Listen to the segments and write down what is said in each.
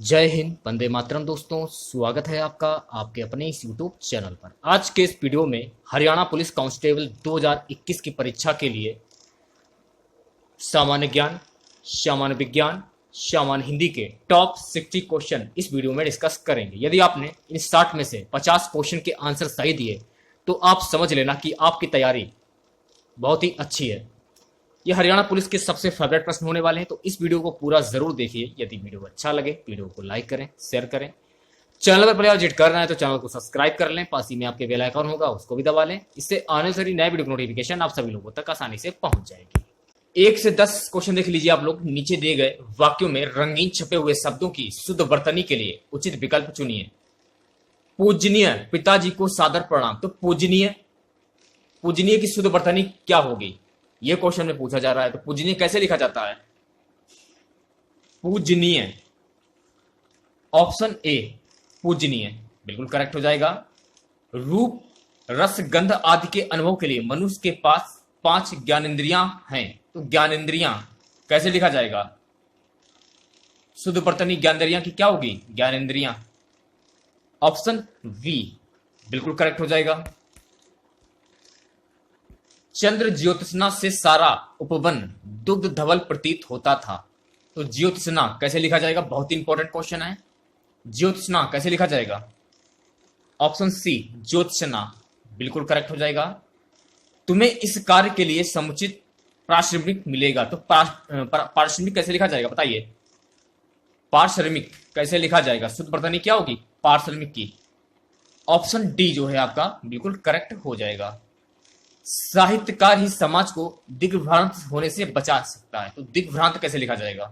जय हिंद, वंदे मातरम। दोस्तों, स्वागत है आपका आपके अपने इस यूट्यूब चैनल पर। आज के इस वीडियो में हरियाणा पुलिस कांस्टेबल 2021 की परीक्षा के लिए सामान्य ज्ञान, सामान्य विज्ञान, सामान्य हिंदी के टॉप 60 क्वेश्चन इस वीडियो में डिस्कस करेंगे। यदि आपने इन 60 में से 50 क्वेश्चन के आंसर सही दिए तो आप समझ लेना कि आपकी तैयारी बहुत ही अच्छी है। ये हरियाणा पुलिस के सबसे फेवरेट प्रश्न होने वाले हैं, तो इस वीडियो को पूरा जरूर देखिए। यदि वीडियो अच्छा लगे, वीडियो को लाइक करें, शेयर करें। चैनल पर पहले विजिट कर रहे हैं तो चैनल को सब्सक्राइब कर लें। पास ही में आपके बेल आइकन होगा, उसको भी दबा लें। इससे आने वाली नए वीडियो की नोटिफिकेशन आप सभी लोगों तक आसानी से पहुंच जाएगी। 1 से 10 क्वेश्चन देख लीजिए आप लोग। नीचे दिए गए वाक्यों में रंगीन छपे हुए शब्दों की शुद्ध वर्तनी के लिए उचित विकल्प चुनिए। पूजनीय पिताजी को सादर प्रणाम। तो पूजनीय पूजनीय की शुद्ध वर्तनी क्या होगी, यह क्वेश्चन में पूछा जा रहा है। तो पूजनीय कैसे लिखा जाता है? पूजनीय, ऑप्शन ए पूजनीय बिल्कुल करेक्ट हो जाएगा। रूप, रस, गंध आदि के अनुभव के लिए मनुष्य के पास 5 ज्ञानेंद्रियां हैं। तो ज्ञानेंद्रियां कैसे लिखा जाएगा? शुद्ध वर्तनी ज्ञानेंद्रियां की क्या होगी? ज्ञानेंद्रियां, ऑप्शन बी बिल्कुल करेक्ट हो जाएगा। चंद्र ज्योत्सना से सारा उपवन दुग्ध धवल प्रतीत होता था। तो ज्योत्सना कैसे लिखा जाएगा? बहुत ही इंपॉर्टेंट क्वेश्चन है। ज्योत्सना कैसे लिखा जाएगा? ऑप्शन सी ज्योत्सना बिल्कुल करेक्ट हो जाएगा। तुम्हें इस कार्य के लिए समुचित पारिश्रमिक मिलेगा। तो पारिश्रमिक कैसे लिखा जाएगा बताइए? पारिश्रमिक कैसे लिखा जाएगा? शुद्ध वर्तनी क्या होगी पारिश्रमिक की? ऑप्शन डी जो है आपका बिल्कुल करेक्ट हो जाएगा। साहित्यकार ही समाज को दिग्भ्रांत होने से बचा सकता है। तो दिग्भ्रांत कैसे लिखा जाएगा?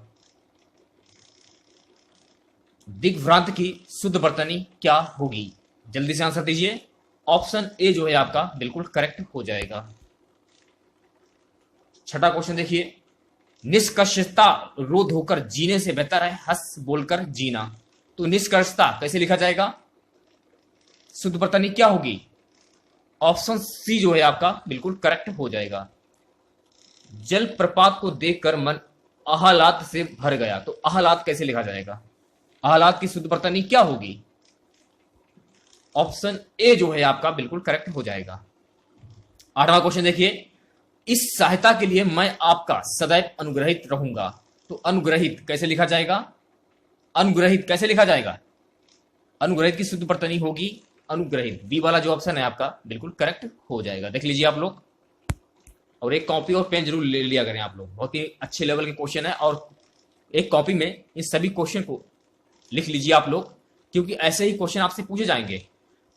दिग्भ्रांत की शुद्ध वर्तनी क्या होगी? जल्दी से आंसर दीजिए। ऑप्शन ए जो है आपका बिल्कुल करेक्ट हो जाएगा। छठा क्वेश्चन देखिए। निष्कर्षता रोध होकर जीने से बेहतर है हंस बोलकर जीना। तो निष्कर्षता कैसे लिखा जाएगा? शुद्ध वर्तनी क्या होगी? ऑप्शन सी जो है आपका बिल्कुल करेक्ट हो जाएगा। जलप्रपात को देखकर मन आह्लाद से भर गया। तो आह्लाद कैसे लिखा जाएगा? आह्लाद की शुद्ध वर्तनी क्या होगी? ऑप्शन ए जो है आपका बिल्कुल करेक्ट हो जाएगा। 8वां क्वेश्चन देखिए। इस सहायता के लिए मैं आपका सदैव अनुग्रहित रहूंगा। तो अनुग्रहित कैसे लिखा जाएगा? अनुग्रहित कैसे लिखा जाएगा? अनुग्रहित की शुद्ध वर्तनी होगी अनुग्रहित। बी वाला जो ऑप्शन है आपका बिल्कुल करेक्ट हो जाएगा। देख लीजिए आप लोग, और एक कॉपी और पेन जरूर ले लिया करें आप लोग। बहुत ही अच्छे लेवल के क्वेश्चन है, और एक कॉपी में इन सभी क्वेश्चन को लिख लीजिए आप लोग, क्योंकि ऐसे ही क्वेश्चन आपसे पूछे जाएंगे।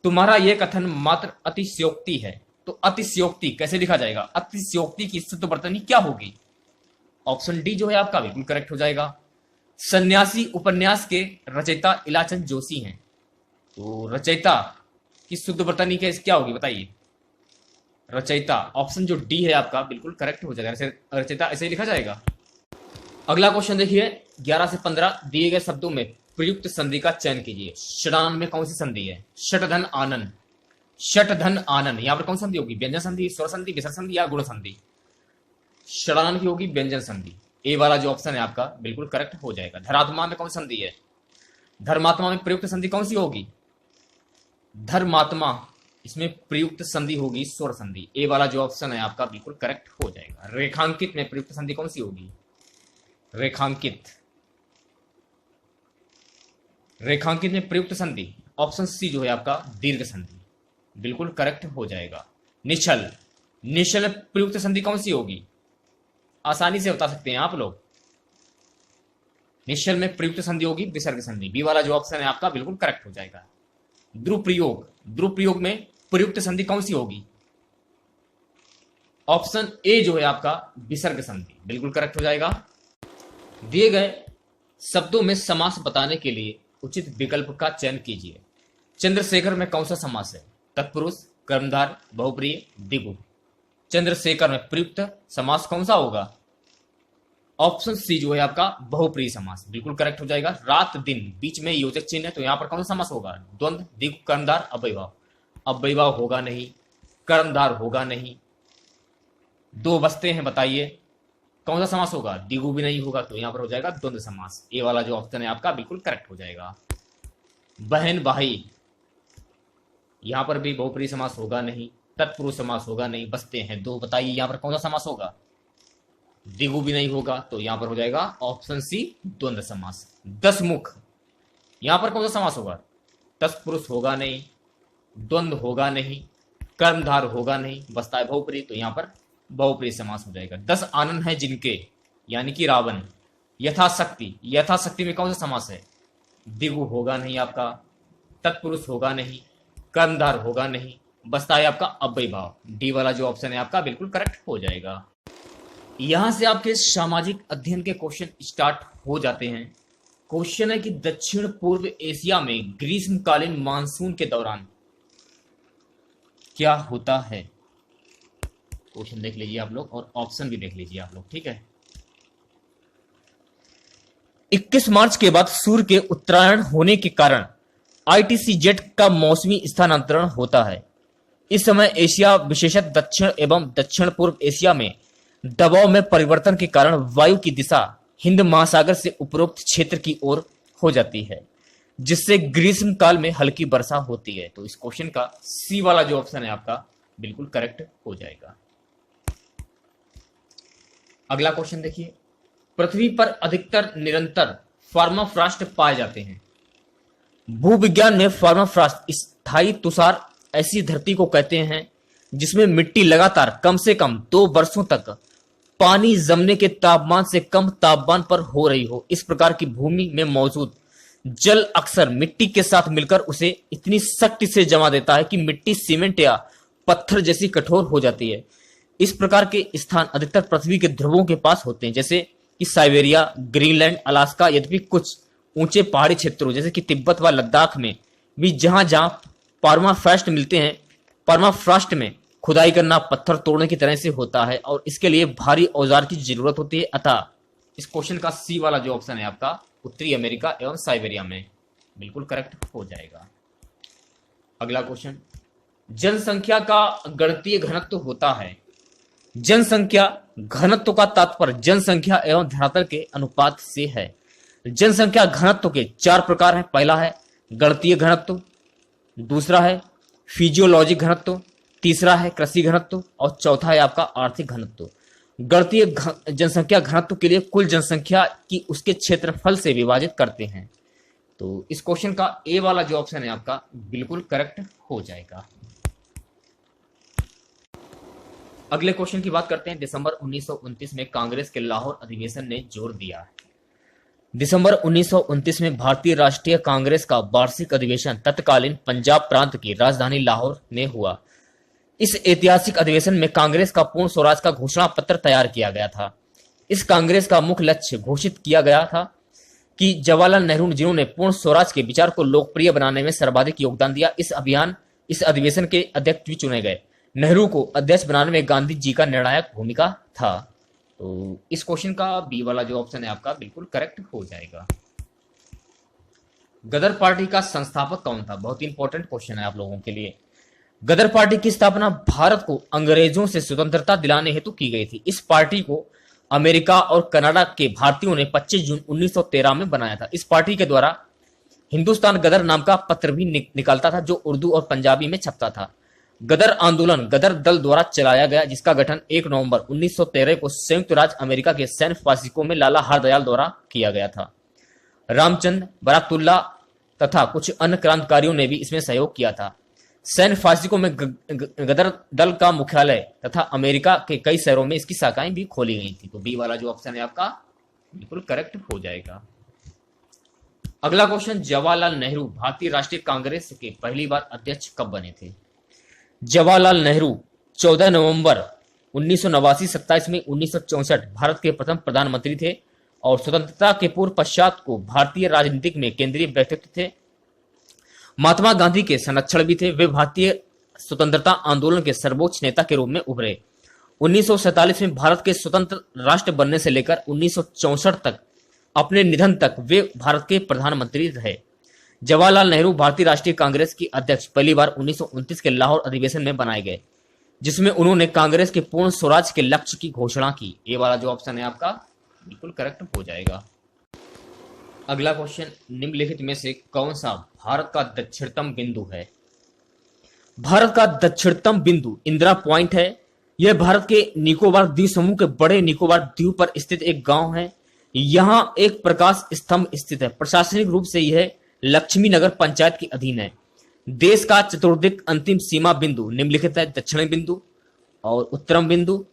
तुम्हारा यह कथन मात्र अतिशयोक्ति है। तो अतिशयोक्ति कैसे लिखा जाएगा? अतिशयोक्ति की शुद्ध वर्तनी क्या होगी? ऑप्शन डी जो है आपका बिल्कुल करेक्ट हो जाएगा। सन्यासी उपन्यास के रचयिता इलाचंद जोशी हैं। तो रचयिता की शुद्ध वर्तनी क्या होगी बताइए? रचयिता, ऑप्शन जो डी है आपका बिल्कुल करेक्ट हो जाएगा। रचयिता ऐसे ही लिखा जाएगा। अगला क्वेश्चन देखिए। 11 से 15 दिए गए शब्दों में प्रयुक्त संधि का चयन कीजिए। षडानन में कौन सी संधि है? षटधन आनन, षटधन आनन, यहां पर कौन संधि होगी? व्यंजन संधि, स्वर संधि, विसर्ग संधि या गुण संधि? षडानन की होगी व्यंजन संधि। ए वाला जो ऑप्शन है आपका बिल्कुल करेक्ट हो जाएगा। धरात्मा में कौन संधि है? धर्मात्मा में प्रयुक्त संधि कौन सी होगी? धर्मात्मा, इसमें प्रयुक्त संधि होगी स्वर संधि। ए वाला जो ऑप्शन है आपका बिल्कुल करेक्ट हो जाएगा। रेखांकित में प्रयुक्त संधि कौन सी होगी? रेखांकित, रेखांकित में प्रयुक्त संधि ऑप्शन सी जो है आपका दीर्घ संधि बिल्कुल करेक्ट हो जाएगा। निश्चल, निश्चल में प्रयुक्त संधि कौन सी होगी? आसानी से बता सकते हैं आप लोग। निश्चल में प्रयुक्त संधि होगी विसर्ग संधि। बी वाला जो ऑप्शन है आपका बिल्कुल करेक्ट हो जाएगा। ध्रुव प्रयोग, ध्रुव प्रयोग में प्रयुक्त संधि कौन सी होगी? ऑप्शन ए जो है आपका विसर्ग संधि बिल्कुल करेक्ट हो जाएगा। दिए गए शब्दों में समास बताने के लिए उचित विकल्प का चयन कीजिए। चंद्रशेखर में कौन सा समास है? तत्पुरुष, कर्मधार, बहुप्रिय, द्विगु। चंद्रशेखर में प्रयुक्त समास कौन सा होगा? ऑप्शन सी जो है आपका बहुप्रिय समास बिल्कुल करेक्ट हो जाएगा। रात दिन बीच में योजक चिन्ह है, तो यहां पर कौन सा समास होगा? द्वंद्व, द्विगु, कर्मधार, अव्ययभाव। अव्ययभाव होगा नहीं, कर्मधार होगा नहीं। 2 बचते हैं बताइए। कौन सा समास होगा? द्विगु भी नहीं होगा, तो यहां पर हो जाएगा द्वंद्व समास। ए वाला जो ऑप्शन है आपका बिल्कुल करेक्ट हो जाएगा। बहन भाई, यहां पर भी बहुप्रिय समास होगा नहीं, तत्पुरुष समास होगा नहीं, बचते हैं दो। बताइए यहां पर कौन सा समास होगा? द्विगु भी नहीं होगा, तो यहां पर हो जाएगा ऑप्शन सी द्वंद्व समास। दसमुख, यहां पर कौन सा समास होगा? तत्पुरुष होगा नहीं, द्वंद्व होगा नहीं, कर्मधार होगा नहीं, बचता है बहुप्रिय, तो यहां पर बहुप्रिय समास हो जाएगा। 10 आनंद हैं जिनके, यानी कि रावण। यथाशक्ति, यथाशक्ति में कौन सा समास है? द्विगु होगा नहीं आपका, तत्पुरुष होगा नहीं, कर्मधार होगा नहीं, बचता है आपका अव्ययी भाव। डी वाला जो ऑप्शन है आपका बिल्कुल करेक्ट हो जाएगा। यहां से आपके सामाजिक अध्ययन के क्वेश्चन स्टार्ट हो जाते हैं। क्वेश्चन है कि दक्षिण पूर्व एशिया में ग्रीष्मकालीन मानसून के दौरान क्या होता है? क्वेश्चन देख लीजिए आप लोग और ऑप्शन भी देख लीजिए आप लोग, ठीक है। 21 मार्च के बाद सूर्य के उत्तरायण होने के कारण आईटीसी जेट का मौसमी स्थानांतरण होता है। इस समय एशिया, विशेषतः दक्षिण एवं दक्षिण पूर्व एशिया में दबाव में परिवर्तन के कारण वायु की दिशा हिंद महासागर से उपरोक्त क्षेत्र की ओर हो जाती है, जिससे ग्रीष्म काल में हल्की वर्षा होती है। तो इस क्वेश्चन का सी वाला जो ऑप्शन है आपका बिल्कुल करेक्ट हो जाएगा। अगला क्वेश्चन देखिए, पृथ्वी पर अधिकतर निरंतर पर्माफ्रॉस्ट पाए जाते हैं। भूविज्ञान में पर्माफ्रॉस्ट स्थायी तुषार ऐसी धरती को कहते हैं जिसमें मिट्टी लगातार कम से कम 2 वर्षों तक पानी जमने के तापमान से कम तापमान पर हो रही हो। इस प्रकार की भूमि में मौजूद जल अक्सर मिट्टी के साथ मिलकर उसे इतनी शक्ति से जमा देता है कि मिट्टी सीमेंट या पत्थर जैसी कठोर हो जाती है। इस प्रकार के स्थान अधिकतर पृथ्वी के ध्रुवों के पास होते हैं, जैसे कि साइबेरिया, ग्रीनलैंड, अलास्का। यद्यपि कुछ ऊंचे पहाड़ी क्षेत्रों जैसे कि तिब्बत व लद्दाख में भी जहां जहां पर्माफ्रॉस्ट मिलते हैं, पर्माफ्रॉस्ट में खुदाई करना पत्थर तोड़ने की तरह से होता है और इसके लिए भारी औजार की जरूरत होती है। अतः इस क्वेश्चन का सी वाला जो ऑप्शन है आपका उत्तरी अमेरिका एवं साइबेरिया में बिल्कुल करेक्ट हो जाएगा। अगला क्वेश्चन, जनसंख्या का गणितीय घनत्व होता है। जनसंख्या घनत्व का तात्पर्य जनसंख्या एवं धरातल के अनुपात से है। जनसंख्या घनत्व के 4 प्रकार हैं। पहला है गणितीय घनत्व, दूसरा है फिजियोलॉजिक घनत्व, तीसरा है कृषि घनत्व और चौथा है आपका आर्थिक घनत्व। गणितीय जनसंख्या घनत्व के लिए कुल जनसंख्या की उसके क्षेत्रफल से विभाजित करते हैं। तो इस क्वेश्चन का ए वाला जो ऑप्शन है आपका बिल्कुल करेक्ट हो जाएगा। अगले क्वेश्चन की बात करते हैं। दिसंबर 1929 में कांग्रेस के लाहौर अधिवेशन ने जोर दिया। दिसंबर 1929 में भारतीय राष्ट्रीय कांग्रेस का वार्षिक अधिवेशन तत्कालीन पंजाब प्रांत की राजधानी लाहौर में हुआ। इस ऐतिहासिक अधिवेशन में कांग्रेस का पूर्ण स्वराज का घोषणा पत्र तैयार किया गया था। इस कांग्रेस का मुख्य लक्ष्य घोषित किया गया था कि जवाहरलाल नेहरू, जिन्होंने पूर्ण स्वराज के विचार को लोकप्रिय बनाने में सर्वाधिक योगदान दिया, इस अधिवेशन के अध्यक्ष भी चुने गए। नेहरू को अध्यक्ष बनाने में गांधी जी का निर्णायक भूमिका था। तो इस क्वेश्चन का बी वाला जो ऑप्शन है आपका बिल्कुल करेक्ट हो जाएगा। गदर पार्टी का संस्थापक कौन था? बहुत ही इंपॉर्टेंट क्वेश्चन है आप लोगों के लिए। गदर पार्टी की स्थापना भारत को अंग्रेजों से स्वतंत्रता दिलाने हेतु की गई थी। इस पार्टी को अमेरिका और कनाडा के भारतीयों ने 25 जून 1913 में बनाया था। इस पार्टी के द्वारा हिंदुस्तान गदर नाम का पत्र भी निकलता था, जो उर्दू और पंजाबी में छपता था। गदर आंदोलन गदर दल द्वारा चलाया गया, जिसका गठन 1 नवंबर 1913 को संयुक्त राज्य अमेरिका के सैन फ्रांसिस्को में लाला हरदयाल द्वारा किया गया था। रामचंद्र, बराकतुल्ला तथा कुछ अन्य क्रांतिकारियों ने भी इसमें सहयोग किया था। सैन फ्रांसिस्को में गदर दल का मुख्यालय तथा अमेरिका के कई शहरों में इसकी शाखाएं भी खोली गई थी। तो बी वाला जो ऑप्शन है आपका बिल्कुल करेक्ट हो जाएगा। अगला क्वेश्चन, जवाहरलाल नेहरू भारतीय राष्ट्रीय कांग्रेस के पहली बार अध्यक्ष कब बने थे? जवाहरलाल नेहरू 14 नवंबर 1989 27 में 1964 भारत के प्रथम प्रधानमंत्री थे और स्वतंत्रता के पूर्व पश्चात को भारतीय राजनीतिक में केंद्रीय व्यक्तित्व थे। महात्मा गांधी के संरक्षण भी थे। वे भारतीय स्वतंत्रता आंदोलन के सर्वोच्च नेता के रूप में उभरे। 1947 में भारत के स्वतंत्र राष्ट्र बनने से लेकर 1964 तक अपने निधन तक वे भारत के प्रधानमंत्री रहे। जवाहरलाल नेहरू भारतीय राष्ट्रीय कांग्रेस की अध्यक्ष पहली बार 1929 के लाहौर अधिवेशन में बनाए गए। जिसमें उन्होंने कांग्रेस के पूर्ण स्वराज के लक्ष्य की घोषणा की। ए वाला जो ऑप्शन है आपका बिल्कुल करेक्ट हो जाएगा। अगला क्वेश्चन, निम्नलिखित में से कौन सा भारत का दक्षिणतम बिंदु है? भारत का दक्षिणतम बिंदु इंदिरा पॉइंट है। यह भारत के निकोबार द्वीप समूह के बड़े निकोबार द्वीप पर स्थित एक गांव है। यहां एक प्रकाश स्तंभ स्थित है। प्रशासनिक रूप से यह लक्ष्मी नगर पंचायत के अधीन है। देश का चतुर्दिक अंतिम सीमा बिंदु निम्नलिखित है: दक्षिणी बिंदु और उत्तरम बिंदु,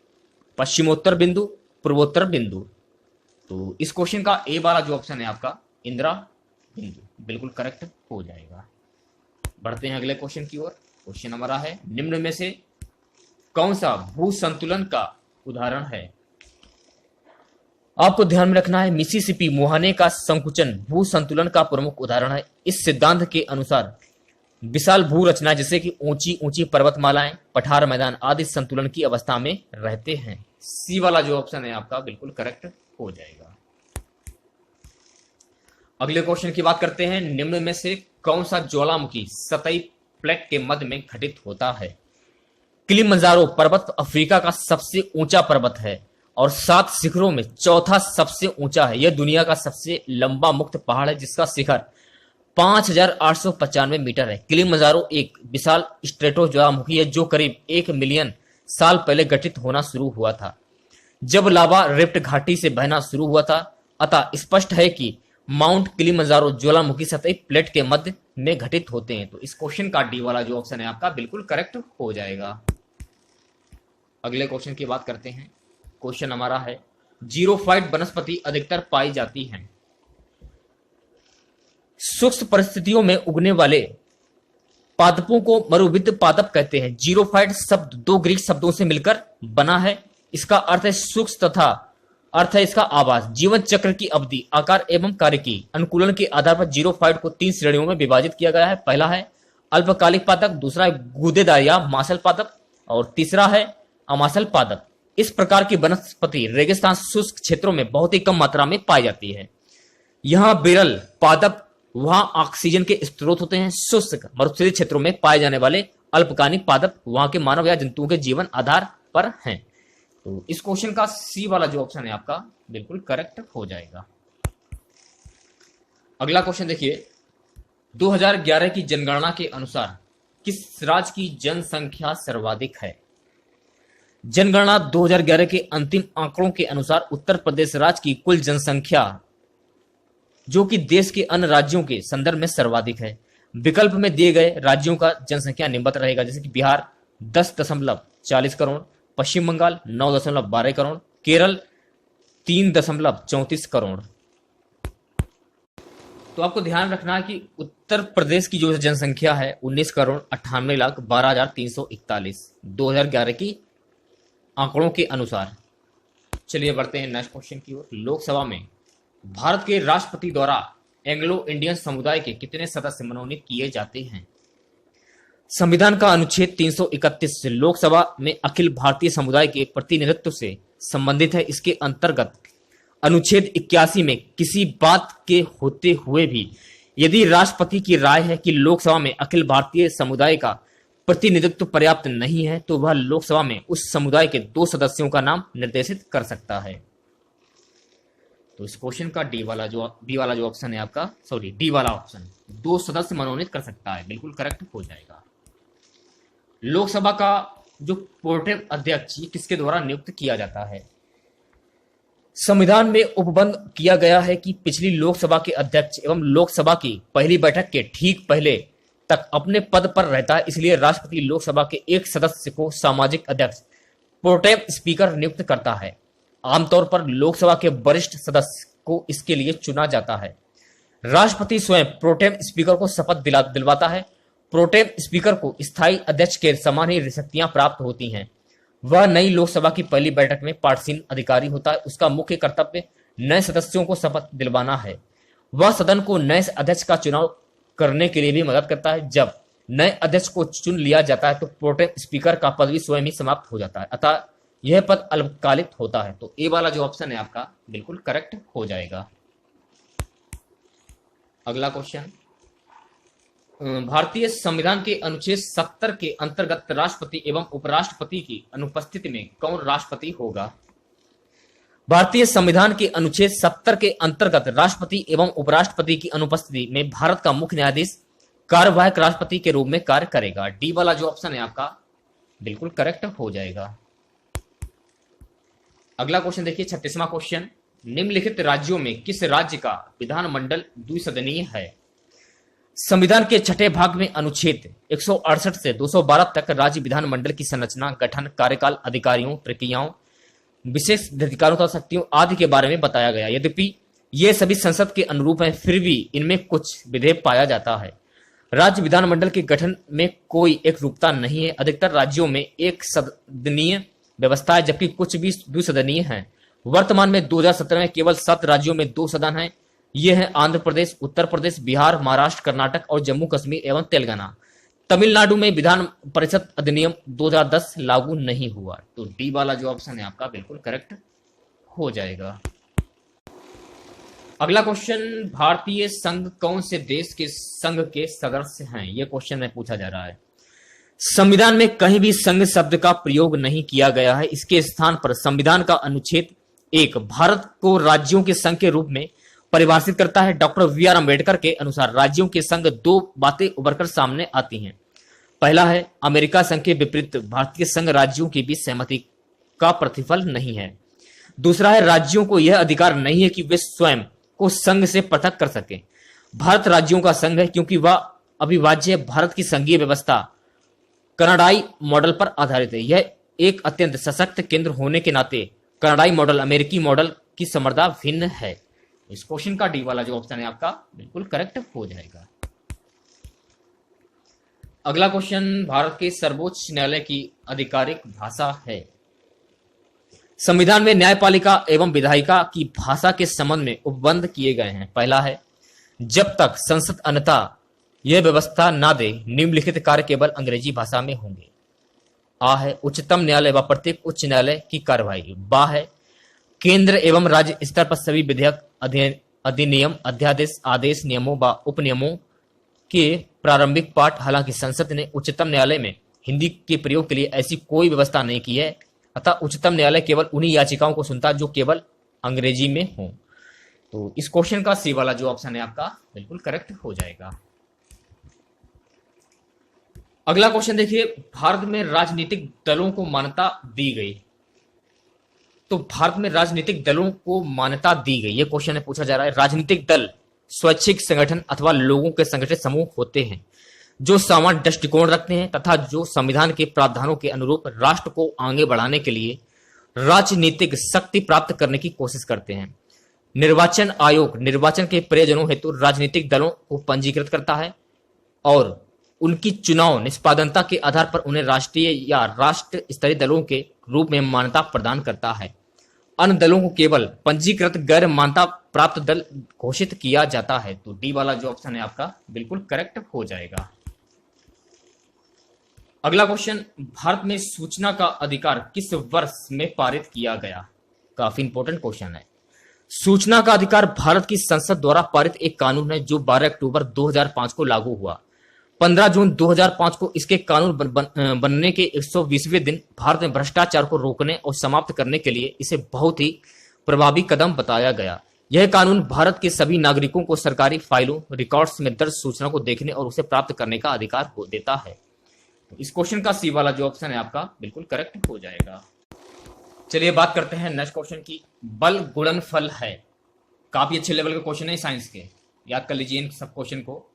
पश्चिमोत्तर बिंदु, पूर्वोत्तर बिंदु। तो इस क्वेश्चन का ए वाला जो ऑप्शन है आपका इंदिरा बिंदु बिल्कुल करेक्ट हो जाएगा। बढ़ते हैं अगले क्वेश्चन की ओर। क्वेश्चन हमारा है, निम्न में से कौन सा भू संतुलन का उदाहरण है? आपको ध्यान में रखना है, मिसिसिपी मुहाने का संकुचन भू संतुलन का प्रमुख उदाहरण है। इस सिद्धांत के अनुसार विशाल भू रचना जैसे कि ऊंची ऊंची पर्वतमालाएं, पठार मैदान आदि संतुलन की अवस्था में रहते हैं। सी वाला जो ऑप्शन है आपका बिल्कुल करेक्ट हो जाएगा। अगले क्वेश्चन की बात करते हैं, निम्न में से कौन सा ज्वालामुखी सतही प्लेट के मध्य में घटित होता है? किलिमंजारो पर्वत अफ्रीका का सबसे ऊंचा पर्वत है और 7 शिखरों में चौथा सबसे ऊंचा है। यह दुनिया का सबसे लंबा मुक्त पहाड़ है जिसका शिखर 5895 मीटर है। किलिमंजारो एक विशाल स्ट्रेटो ज्वालामुखी है जो करीब 1 मिलियन साल पहले गठित होना शुरू हुआ था, जब लावा रिफ्ट घाटी से बहना शुरू हुआ था। अतः स्पष्ट है कि माउंट किलिमंजारो ज्वालामुखी सतही प्लेट के मध्य में घटित होते हैं। तो इस क्वेश्चन का डी वाला जो ऑप्शन है आपका बिल्कुल करेक्ट हो जाएगा। अगले क्वेश्चन की बात करते हैं। क्वेश्चन हमारा है, जीरोफाइट वनस्पति अधिकतर पाई जाती हैं। सूक्ष्म परिस्थितियों में उगने वाले पादपों को मरुविद पादप कहते हैं। जीरोफाइट शब्द 2 ग्रीक शब्दों से मिलकर बना है। इसका अर्थ है सूक्ष्म तथा अर्थ है इसका आवास। जीवन चक्र की अवधि, आकार एवं कार्य की अनुकूलन के आधार पर जीरोफाइट को 3 श्रेणियों में विभाजित किया गया है। पहला है अल्पकालिक पादप, दूसरा है गूदेदार या मासल पादप और तीसरा है अमासल पादप। इस प्रकार की वनस्पति रेगिस्तान शुष्क क्षेत्रों में बहुत ही कम मात्रा में पाई जाती है। यहां बिरल पादप वहां ऑक्सीजन के स्रोत होते हैं। शुष्क मरुस्थलीय क्षेत्रों में पाए जाने वाले अल्पकालिक पादप वहां के मानव या जंतुओं के जीवन आधार पर हैं। तो इस क्वेश्चन का सी वाला जो ऑप्शन है आपका बिल्कुल करेक्ट हो जाएगा। अगला क्वेश्चन देखिए, 2011 की जनगणना के अनुसार किस राज्य की जनसंख्या सर्वाधिक है? जनगणना 2011 के अंतिम आंकड़ों के अनुसार उत्तर प्रदेश राज्य की कुल जनसंख्या, जो कि देश के अन्य राज्यों के संदर्भ में सर्वाधिक है। विकल्प में दिए गए राज्यों का जनसंख्या निम्नवत रहेगा, जैसे कि बिहार 10.40 करोड़, पश्चिम बंगाल 9.12 करोड़, केरल 3.34 करोड़। तो आपको ध्यान रखना है कि उत्तर प्रदेश की जो जनसंख्या है 19,98,12,341 2011 की आंकड़ों के अनुसार। चलिए बढ़ते हैं नेक्स्ट क्वेश्चन की ओर। लोकसभा में भारत के राष्ट्रपति द्वारा एंग्लो इंडियन समुदाय के कितने सदस्य मनोनीत किए जाते हैं? संविधान का अनुच्छेद 331 लोकसभा में अखिल भारतीय समुदाय के प्रतिनिधित्व से संबंधित है। इसके अंतर्गत अनुच्छेद 81 में किसी बात के होते हुए भी यदि राष्ट्रपति की राय है कि लोकसभा में अखिल भारतीय समुदाय का प्रतिनिधित्व पर्याप्त नहीं है, तो वह लोकसभा में उस समुदाय के 2 सदस्यों का नाम निर्देशित कर सकता है। तो इस क्वेश्चन का बी वाला जो ऑप्शन है आपका, डी वाला ऑप्शन 2 सदस्य मनोनीत कर सकता है, बिल्कुल करेक्ट हो जाएगा। लोकसभा का जो प्रोटेम अध्यक्ष किसके द्वारा नियुक्त किया जाता है? संविधान में उपबंध किया गया है कि पिछली लोकसभा के अध्यक्ष एवं लोकसभा की पहली बैठक के ठीक पहले तक अपने पद पर रहता है। इसलिए राष्ट्रपति लोकसभा के एक सदस्य को सामाजिक अध्यक्ष प्रोटेम स्पीकर नियुक्त करता है। आमतौर पर लोकसभा के वरिष्ठ सदस्य को इसके लिए चुना जाता है। राष्ट्रपति स्वयं प्रोटेम स्पीकर को शपथ दिलवाता है। प्रोटेम स्पीकर को स्थायी अध्यक्ष के समान ही शक्तियां प्राप्त होती हैं। वह नई लोकसभा की पहली बैठक में पार्टीसीन अधिकारी होता है। उसका मुख्य कर्तव्य नए सदस्यों को शपथ दिलवाना है। वह सदन को नए अध्यक्ष का चुनाव करने के लिए भी मदद करता है। जब नए अध्यक्ष को चुन लिया जाता है तो प्रोटेम स्पीकर का पदवी स्वयं ही समाप्त हो जाता है, अतः यह पद अल्पकालिक होता है। तो ए वाला जो ऑप्शन है आपका बिल्कुल करेक्ट हो जाएगा। अगला क्वेश्चन, भारतीय संविधान के अनुच्छेद 70 के अंतर्गत राष्ट्रपति एवं उपराष्ट्रपति की अनुपस्थिति में कौन राष्ट्रपति होगा? भारतीय संविधान के अनुच्छेद 70 के अंतर्गत राष्ट्रपति एवं उपराष्ट्रपति की अनुपस्थिति में भारत का मुख्य न्यायाधीश कार्यवाहक राष्ट्रपति के रूप में कार्य करेगा। डी वाला जो ऑप्शन है आपका बिल्कुल करेक्ट हो जाएगा। अगला क्वेश्चन देखिए, 36वां क्वेश्चन, निम्नलिखित राज्यों में किस राज्य का विधानमंडल द्विसदनीय है? संविधान के छठे भाग में अनुच्छेद 168 से 212 तक राज्य विधानमंडल की संरचना, गठन, कार्यकाल, अधिकारियों, प्रक्रियाओं, विशेष अधिकारों तथा शक्तियों आदि के बारे में बताया गया। यद्यपि ये सभी संसद के अनुरूप हैं, फिर भी इनमें कुछ विभेद पाया जाता है। राज्य विधानमंडल के गठन में कोई एक रूपता नहीं है। अधिकतर राज्यों में एक सदनीय व्यवस्था है, जबकि कुछ भी द्विसदनीय है। वर्तमान में 2017 में केवल 7 राज्यों में 2 सदन हैं। ये हैं आंध्र प्रदेश, उत्तर प्रदेश, बिहार, महाराष्ट्र, कर्नाटक और जम्मू कश्मीर एवं तेलंगाना। तमिलनाडु में विधान परिषद अधिनियम 2010 लागू नहीं हुआ। तो डी वाला जो ऑप्शन है आपका बिल्कुल करेक्ट हो जाएगा। अगला क्वेश्चन, भारतीय संघ कौन से देश के संघ के सदस्य हैं? यह क्वेश्चन में पूछा जा रहा है। संविधान में कहीं भी संघ शब्द का प्रयोग नहीं किया गया है। इसके स्थान पर संविधान का अनुच्छेद 1 भारत को राज्यों के संघ के रूप में परिभाषित करता है। Doctor VR. अम्बेडकर के अनुसार राज्यों के संघ 2 बातें उभरकर सामने आती हैं। पहला है, अमेरिका संघ के विपरीत भारतीय संघ राज्यों के बीच सहमति का प्रतिफल नहीं है। दूसरा है, राज्यों को यह अधिकार नहीं है कि वे स्वयं को संघ से पृथक कर सके। भारत राज्यों का संघ है क्योंकि वह अविभाज्य है। भारत की संघीय व्यवस्था कनाडाई मॉडल पर आधारित है। यह एक अत्यंत सशक्त केंद्र होने के नाते कनाडाई मॉडल अमेरिकी मॉडल की समर्था भिन्न है। इस क्वेश्चन का डी वाला जो ऑप्शन है आपका बिल्कुल करेक्ट हो जाएगा। अगला क्वेश्चन, भारत के सर्वोच्च न्यायालय की आधिकारिक भाषा है। संविधान में न्यायपालिका एवं विधायिका की भाषा के संबंध में उपबंध किए गए हैं। पहला है, जब तक संसद अन्यथा यह व्यवस्था ना दे, निम्नलिखित कार्य केवल अंग्रेजी भाषा में होंगे। आ है, उच्चतम न्यायालय व प्रत्येक उच्च न्यायालय की कार्यवाही। बा है, केंद्र एवं राज्य स्तर पर सभी विधेयक, अधिनियम, अध्यादेश, आदेश, नियमों व उपनियमों के प्रारंभिक पाठ। हालांकि संसद ने उच्चतम न्यायालय में हिंदी के प्रयोग के लिए ऐसी कोई व्यवस्था नहीं की है, अतः उच्चतम न्यायालय केवल उन्हीं याचिकाओं को सुनता जो केवल अंग्रेजी में हो। तो इस क्वेश्चन का सी वाला जो ऑप्शन है आपका बिल्कुल करेक्ट हो जाएगा। अगला क्वेश्चन देखिए, भारत में राजनीतिक दलों को मान्यता दी गई। तो भारत में राजनीतिक दलों को मान्यता दी गई, यह क्वेश्चन है पूछा जा रहा है। राजनीतिक दल स्वैच्छिक संगठन अथवा लोगों के संगठित समूह होते हैं जो समान दृष्टिकोण रखते हैं तथा जो संविधान के प्रावधानों के अनुरूप राष्ट्र को आगे बढ़ाने के लिए राजनीतिक शक्ति प्राप्त करने की कोशिश करते हैं। निर्वाचन आयोग निर्वाचन के प्रयोजनों हेतु राजनीतिक दलों को पंजीकृत करता है और उनकी चुनाव निष्पादनता के आधार पर उन्हें राष्ट्रीय या राष्ट्र स्तरीय दलों के रूप में मान्यता प्रदान करता है। अन्य दलों को केवल पंजीकृत गैर मान्यता प्राप्त दल घोषित किया जाता है। तो डी वाला जो ऑप्शन है आपका बिल्कुल करेक्ट हो जाएगा। अगला क्वेश्चन, भारत में सूचना का अधिकार किस वर्ष में पारित किया गया? काफी इंपॉर्टेंट क्वेश्चन है। सूचना का अधिकार भारत की संसद द्वारा पारित एक कानून है जो 12 अक्टूबर 2005 को लागू हुआ। 15 जून 2005 को इसके कानून बनने के 120वें दिन भारत में भ्रष्टाचार को रोकने और समाप्त करने के लिए इसे बहुत ही प्रभावी कदम बताया गया। यह कानून भारत के सभी नागरिकों को सरकारी फाइलों, रिकॉर्ड्स में दर्ज सूचना को देखने और उसे प्राप्त करने का अधिकार देता है। तो इस क्वेश्चन का सी वाला जो ऑप्शन है आपका बिल्कुल करेक्ट हो जाएगा। चलिए बात करते हैं नेक्स्ट क्वेश्चन की। बल गुणनफल है, काफी अच्छे लेवल के क्वेश्चन है साइंस के, याद कर लीजिए इन सब क्वेश्चन को।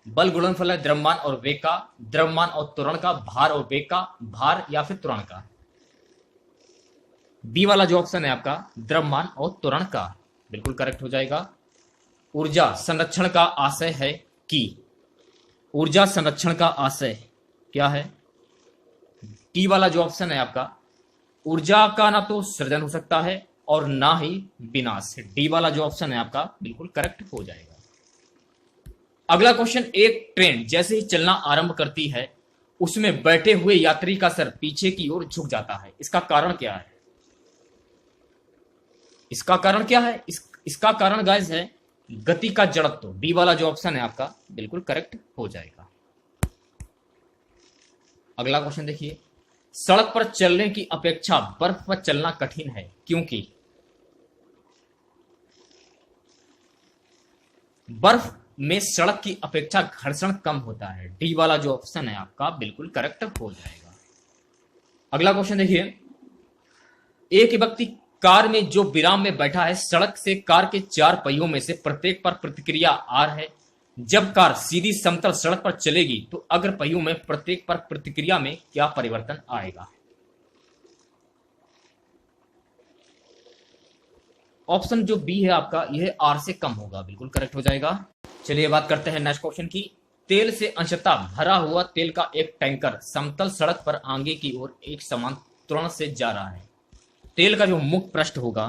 बल गुणनफल है द्रव्यमान और वेग का, द्रव्यमान और त्वरण का, भार और वेग का, भार या फिर त्वरण का। बी वाला जो ऑप्शन है आपका द्रव्यमान और त्वरण का बिल्कुल करेक्ट हो जाएगा। ऊर्जा संरक्षण का आशय है कि, ऊर्जा संरक्षण का आशय क्या है? टी वाला जो ऑप्शन है आपका, ऊर्जा का ना तो सृजन हो सकता है और ना ही विनाश। डी वाला जो ऑप्शन है आपका बिल्कुल करेक्ट हो जाएगा। अगला क्वेश्चन, एक ट्रेन जैसे ही चलना आरंभ करती है उसमें बैठे हुए यात्री का सर पीछे की ओर झुक जाता है, इसका कारण क्या है? इसका कारण क्या है? इसका कारण गाइस है गति का जड़त्व। डी वाला जो ऑप्शन है आपका बिल्कुल करेक्ट हो जाएगा। अगला क्वेश्चन देखिए, सड़क पर चलने की अपेक्षा बर्फ पर चलना कठिन है क्योंकि बर्फ में सड़क की अपेक्षा घर्षण कम होता है। डी वाला जो ऑप्शन है आपका बिल्कुल करेक्ट हो जाएगा। अगला क्वेश्चन देखिए, एक व्यक्ति कार में जो विराम में बैठा है, सड़क से कार के 4 पहियों में से प्रत्येक पर प्रतिक्रिया आर है। जब कार सीधी समतल सड़क पर चलेगी तो अग्र पहियों में प्रत्येक पर प्रतिक्रिया में क्या परिवर्तन आएगा? ऑप्शन जो बी है आपका, यह आर से कम होगा, बिल्कुल करेक्ट हो जाएगा। चलिए बात करते हैं नेक्स्ट क्वेश्चन की। तेल से अंशतः भरा हुआ तेल का एक टैंकर समतल सड़क पर आगे की ओर एक समान त्वरण से जा रहा है। तेल का जो मुख्य पृष्ठ होगा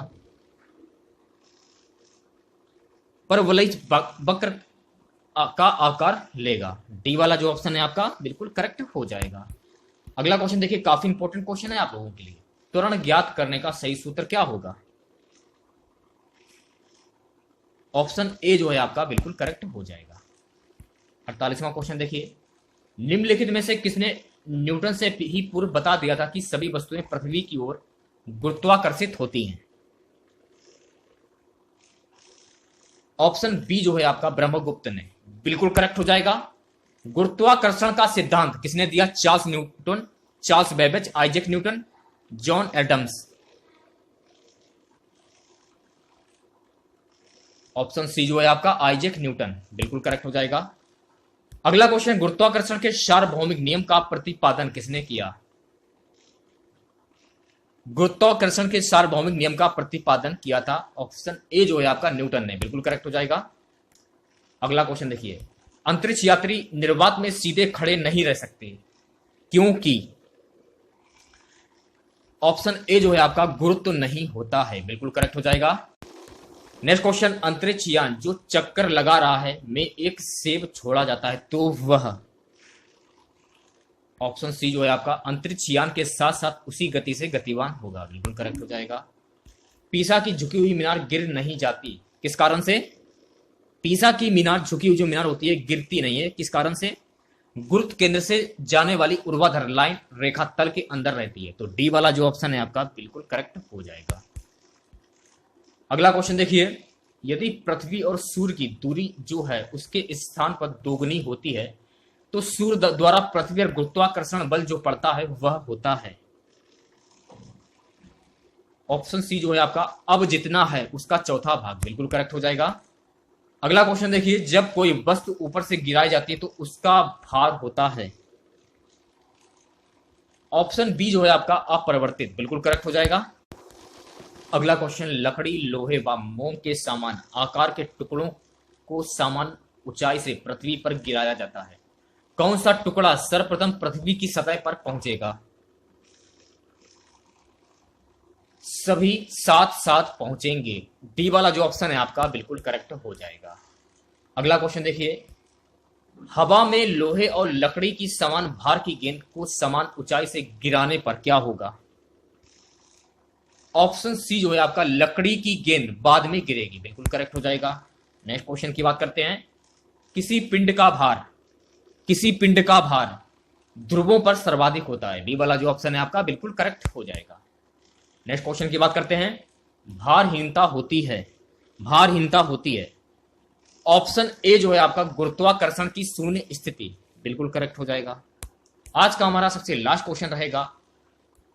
परवलयिक वक्र का आकार लेगा। डी वाला जो ऑप्शन है आपका बिल्कुल करेक्ट हो जाएगा। अगला क्वेश्चन देखिए, काफी इंपॉर्टेंट क्वेश्चन है आप लोगों के लिए। त्वरण ज्ञात करने का सही सूत्र क्या होगा? ऑप्शन ए जो है आपका बिल्कुल करेक्ट हो जाएगा। 48वां क्वेश्चन देखिए, निम्नलिखित में से किसने न्यूटन से ही पूर्व बता दिया था कि सभी वस्तुएं पृथ्वी की ओर गुरुत्वाकर्षित होती हैं? ऑप्शन बी जो है आपका ब्रह्मगुप्त ने, बिल्कुल करेक्ट हो जाएगा। गुरुत्वाकर्षण का सिद्धांत किसने दिया? Charles Newton, Charles Babbage, Isaac Newton, John Adams. Option C जो है आपका आइजैक न्यूटन, बिल्कुल करेक्ट हो जाएगा। अगला क्वेश्चन, गुरुत्वाकर्षण के सार्वभौमिक नियम का प्रतिपादन किसने किया? गुरुत्वाकर्षण के सार्वभौमिक नियम का प्रतिपादन किया था। ऑप्शन ए जो है आपका न्यूटन ने, बिल्कुल करेक्ट हो जाएगा। अगला क्वेश्चन देखिए, अंतरिक्ष यात्री निर्वात में सीधे खड़े नहीं रह सकते क्योंकि? ऑप्शन ए जो है आपका गुरुत्व नहीं होता है, बिल्कुल करेक्ट हो जाएगा। नेक्स्ट क्वेश्चन, अंतरिक्ष यान जो चक्कर लगा रहा है में एक सेब छोड़ा जाता है तो वह? ऑप्शन सी जो है आपका अंतरिक्ष यान के साथ साथ उसी गति से गतिवान होगा, बिल्कुल करेक्ट हो जाएगा। पीसा की झुकी हुई मीनार गिर नहीं जाती, किस कारण से? पीसा की मीनार, झुकी हुई जो मीनार होती है, गिरती नहीं है, किस कारण से? गुरुत्व केंद्र से जाने वाली ऊर्ध्वाधर लाइन रेखा तल के अंदर रहती है। तो डी वाला जो ऑप्शन है आपका बिल्कुल करेक्ट हो जाएगा। अगला क्वेश्चन देखिए, यदि पृथ्वी और सूर्य की दूरी जो है उसके स्थान पर दोगुनी होती है तो सूर्य द्वारा पृथ्वी पर गुरुत्वाकर्षण बल जो पड़ता है वह होता है? ऑप्शन सी जो है आपका अब जितना है उसका चौथा भाग, बिल्कुल करेक्ट हो जाएगा। अगला क्वेश्चन देखिए, जब कोई वस्तु ऊपर से गिराई जाती है तो उसका भार होता है? ऑप्शन बी जो है आपका अपरिवर्तित, बिल्कुल करेक्ट हो जाएगा। अगला क्वेश्चन, लकड़ी, लोहे व मोम के समान आकार के टुकड़ों को समान ऊंचाई से पृथ्वी पर गिराया जाता है। कौन सा टुकड़ा सर्वप्रथम पृथ्वी की सतह पर पहुंचेगा? सभी साथ साथ पहुंचेंगे। डी वाला जो ऑप्शन है आपका बिल्कुल करेक्ट हो जाएगा। अगला क्वेश्चन देखिए, हवा में लोहे और लकड़ी की समान भार की गेंद को समान ऊंचाई से गिराने पर क्या होगा? ऑप्शन सी जो है आपका लकड़ी की गेंद बाद में गिरेगी, बिल्कुल करेक्ट हो जाएगा। नेक्स्ट क्वेश्चन की बात करते हैं, किसी पिंड का भार ध्रुवों पर सर्वाधिक होता है। बी वाला जो ऑप्शन है आपका बिल्कुल करेक्ट हो जाएगा। नेक्स्ट क्वेश्चन की बात करते हैं, भारहीनता होती है। ऑप्शन ए जो है आपका गुरुत्वाकर्षण की शून्य स्थिति, बिल्कुल करेक्ट हो जाएगा। आज का हमारा सबसे लास्ट क्वेश्चन रहेगा,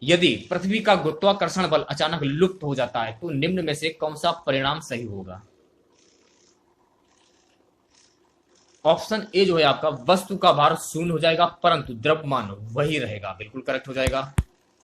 यदि पृथ्वी का गुरुत्वाकर्षण बल अचानक लुप्त हो जाता है तो निम्न में से कौन सा परिणाम सही होगा? ऑप्शन ए जो है आपका वस्तु का भार शून्य हो जाएगा परंतु द्रव्यमान वही रहेगा, बिल्कुल करेक्ट हो जाएगा।